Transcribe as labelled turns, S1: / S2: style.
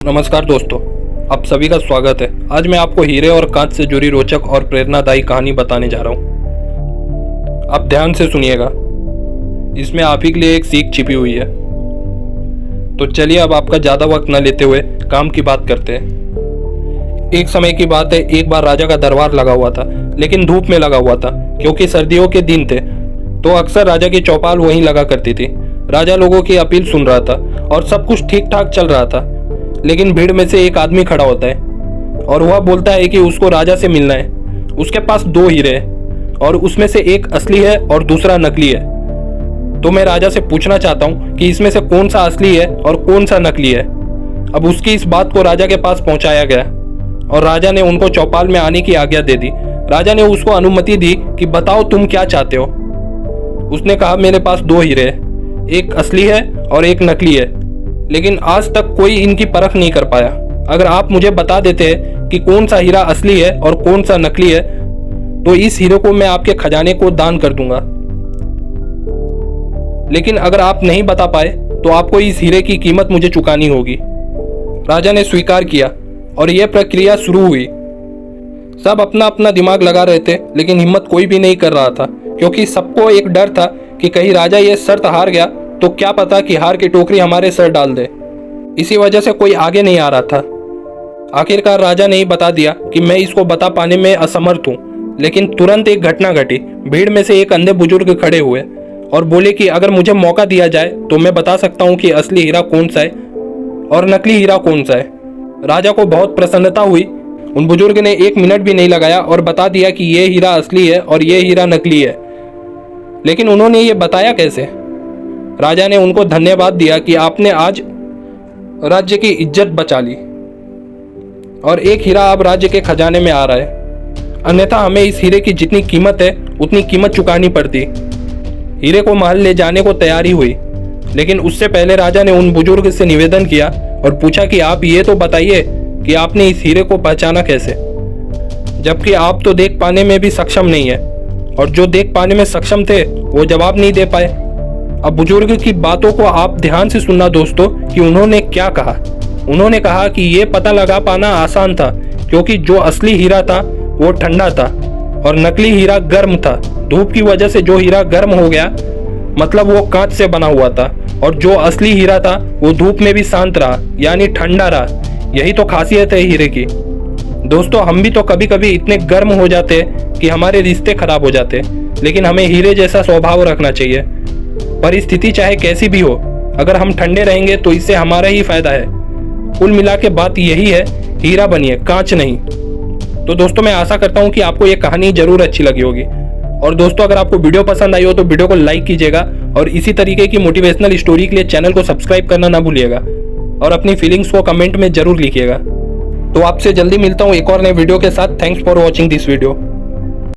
S1: नमस्कार दोस्तों, आप सभी का स्वागत है। आज मैं आपको हीरे और कांच से जुड़ी रोचक और प्रेरणादायी कहानी बताने जा रहा हूँ। आप ध्यान से सुनिएगा, इसमें आप ही के लिए एक सीख छिपी हुई है। तो चलिए अब आपका ज़्यादा वक्त न लेते हुए काम की बात करते हैं। एक समय की बात है, एक बार राजा का दरबार लगा हुआ था, लेकिन धूप में लगा हुआ था क्योंकि सर्दियों के दिन थे। तो अक्सर राजा की चौपाल वहीं लगा करती थी। राजा लोगों की अपील सुन रहा था और सब कुछ ठीक ठाक चल रहा था, लेकिन भीड़ में से एक आदमी खड़ा होता है और वह बोलता है कि उसको राजा से मिलना है। उसके पास दो हीरे हैं और उसमें से एक असली है और दूसरा नकली है। तो मैं राजा से पूछना चाहता हूँ कि इसमें से कौन सा असली है और कौन सा नकली है। अब उसकी इस बात को राजा के पास पहुंचाया गया और राजा ने उनको चौपाल में आने की आज्ञा दे दी। राजा ने उसको अनुमति दी कि बताओ तुम क्या चाहते हो। उसने कहा मेरे पास दो हीरे हैं, एक असली है और एक नकली है, लेकिन आज तक कोई इनकी परख नहीं कर पाया। अगर आप मुझे बता देते हैं कि कौन सा हीरा असली है और कौन सा नकली है, तो इस हीरे को मैं आपके खजाने को दान कर दूंगा। लेकिन अगर आप नहीं बता पाए तो आपको इस हीरे की कीमत मुझे चुकानी होगी। राजा ने स्वीकार किया और यह प्रक्रिया शुरू हुई। सब अपना अपना दिमाग लगा रहे थे, लेकिन हिम्मत कोई भी नहीं कर रहा था, क्योंकि सबको एक डर था कि कहीं राजा ये शर्त हार गया तो क्या पता कि हार की टोकरी हमारे सर डाल दे। इसी वजह से कोई आगे नहीं आ रहा था। आखिरकार राजा ने ही बता दिया कि मैं इसको बता पाने में असमर्थ हूँ। लेकिन तुरंत एक घटना घटी। भीड़ में से एक अंधे बुजुर्ग खड़े हुए और बोले कि अगर मुझे मौका दिया जाए तो मैं बता सकता हूँ कि असली हीरा कौन सा है और नकली हीरा कौन सा है। राजा को बहुत प्रसन्नता हुई। उन बुजुर्ग ने 1 मिनट भी नहीं लगाया और बता दिया कि ये हीरा असली है और ये हीरा नकली है। लेकिन उन्होंने ये बताया कैसे? राजा ने उनको धन्यवाद दिया कि आपने आज राज्य की इज्जत बचा ली और एक हीरा अब राज्य के खजाने में आ रहा है, अन्यथा हमें इस हीरे की जितनी कीमत है उतनी कीमत चुकानी पड़ती। हीरे को महल ले जाने को तैयारी हुई, लेकिन उससे पहले राजा ने उन बुजुर्ग से निवेदन किया और पूछा कि आप ये तो बताइए कि आपने इस हीरे को पहचाना कैसे, जबकि आप तो देख पाने में भी सक्षम नहीं है और जो देख पाने में सक्षम थे वो जवाब नहीं दे पाए। अब बुजुर्ग की बातों को आप ध्यान से सुनना दोस्तों कि उन्होंने क्या कहा। उन्होंने कहा कि ये पता लगा पाना आसान था, क्योंकि जो असली हीरा था वो ठंडा था और नकली हीरा गर्म था। धूप की वजह से जो हीरा गर्म हो गया, मतलब वो कांच से बना हुआ था, और जो असली हीरा था वो धूप में भी शांत रहा, यानी ठंडा रहा। यही तो खासियत है हीरे की। दोस्तों, हम भी तो कभी कभी इतने गर्म हो जाते कि हमारे रिश्ते खराब हो जाते, लेकिन हमें हीरे जैसा स्वभाव रखना चाहिए। परिस्थिति चाहे कैसी भी हो, अगर हम ठंडे रहेंगे तो इससे हमारा ही फायदा है। कुल मिला के बात यही है, हीरा बनिए, कांच नहीं। तो दोस्तों, मैं आशा करता हूं कि आपको ये कहानी जरूर अच्छी लगी होगी। और दोस्तों, अगर आपको वीडियो पसंद आई हो तो वीडियो को लाइक कीजिएगा और इसी तरीके की मोटिवेशनल स्टोरी के लिए चैनल को सब्सक्राइब करना ना भूलिएगा और अपनी फीलिंग्स को कमेंट में जरूर लिखिएगा। तो आपसे जल्दी मिलता हूँ एक और नए वीडियो के साथ। Thanks for watching this video.